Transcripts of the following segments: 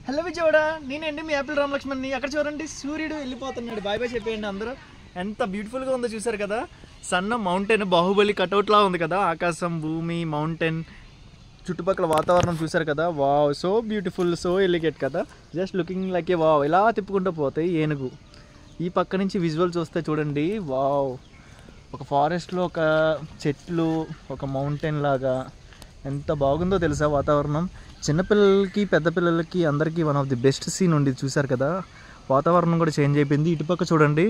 Hello Vijayawada, నేనండి మీ Apple రామలక్ష్మణ్ని. అక్కడ చూడండి, సూర్యుడు వెళ్ళిపోతున్నాడు. బాయ్ బాయ్ చెప్పేయండి అందరూ. ఎంత బ్యూటిఫుల్గా ఉందో చూసారు కదా. సన్న మౌంటైన్, బాహుబలి కటౌట్లా ఉంది కదా. ఆకాశం, భూమి, మౌంటైన్, చుట్టుపక్కల వాతావరణం చూసారు కదా. Wow, so beautiful, so elegant కదా. Just looking like a wow. ఇలా తిప్పుకుంటూ పోతాయి ఏనుగు. ఈ పక్క నుంచి విజువల్ చూస్తే చూడండి, వావ్, ఒక ఫారెస్ట్లో ఒక చెట్లు, ఒక మౌంటైన్ లాగా ఎంత బాగుందో తెలుసా వాతావరణం. చిన్నపిల్లలకి, పెద్ద పిల్లలకి, అందరికీ one of the best scene ఉంది. చూసారు కదా, వాతావరణం కూడా చేంజ్ అయిపోయింది. ఇటుపక్క చూడండి,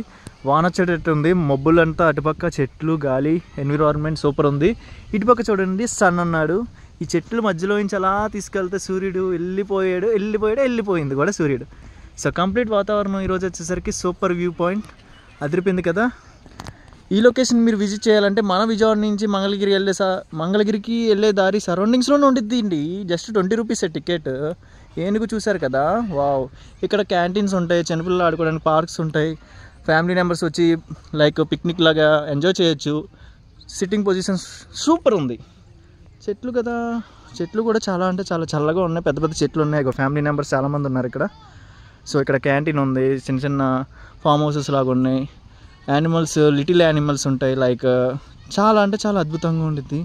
వాన వచ్చేటట్టు ఉంది. మబ్బులంతా, అటుపక్క చెట్లు, గాలి, ఎన్విరాన్మెంట్ సూపర్ ఉంది. ఇటుపక్క చూడండి, సన్ అన్నాడు. ఈ చెట్ల మధ్యలో నుంచి అలా తీసుకెళ్తే సూర్యుడు వెళ్ళిపోయింది కూడా సూర్యుడు. సో కంప్లీట్ వాతావరణం ఈరోజు వచ్చేసరికి సూపర్ వ్యూ పాయింట్, అదిరిపోయింది కదా. ఈ లొకేషన్ మీరు విజిట్ చేయాలంటే మన విజయవాడ నుంచి మంగళగిరికి వెళ్ళే దారి సరౌండింగ్స్లోనే ఉండిద్ది అండి. Just 20 rupees ticket. ఏనుగు చూసారు కదా, వావ్. ఇక్కడ క్యాంటీన్స్ ఉంటాయి, చిన్నపిల్లలు ఆడుకోవడానికి పార్క్స్ ఉంటాయి. ఫ్యామిలీ మెంబర్స్ వచ్చి లైక్ పిక్నిక్ లాగా ఎంజాయ్ చేయొచ్చు. సిట్టింగ్ పొజిషన్స్ సూపర్ ఉంది. చెట్లు కదా, చెట్లు కూడా చాలా అంటే చాలా చల్లగా ఉన్నాయి. పెద్ద పెద్ద చెట్లు ఉన్నాయి. ఫ్యామిలీ మెంబర్స్ చాలామంది ఉన్నారు ఇక్కడ. సో ఇక్కడ క్యాంటీన్ ఉంది, చిన్న చిన్న ఫామ్ హౌసెస్ లాగా ఉన్నాయి. యానిమల్స్, లిటిల్ యానిమల్స్ ఉంటాయి. లైక్ చాలా అంటే చాలా అద్భుతంగా ఉండిద్ది.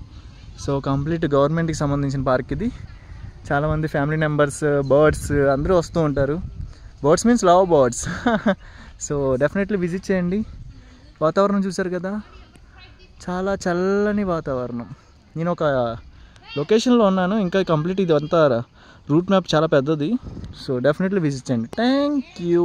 సో కంప్లీట్ గవర్నమెంట్కి సంబంధించిన పార్క్ ఇది. చాలామంది ఫ్యామిలీ మెంబర్స్, బర్డ్స్ అందరూ వస్తూ ఉంటారు. Birds means love birds. So definitely visit చేయండి. వాతావరణం చూసారు కదా, చాలా చల్లని వాతావరణం. నేను ఒక లొకేషన్లో ఉన్నాను. ఇంకా కంప్లీట్ ఇది అంతా రూట్ మ్యాప్ చాలా పెద్దది. సో డెఫినెట్లీ విజిట్ చేయండి. Thank you.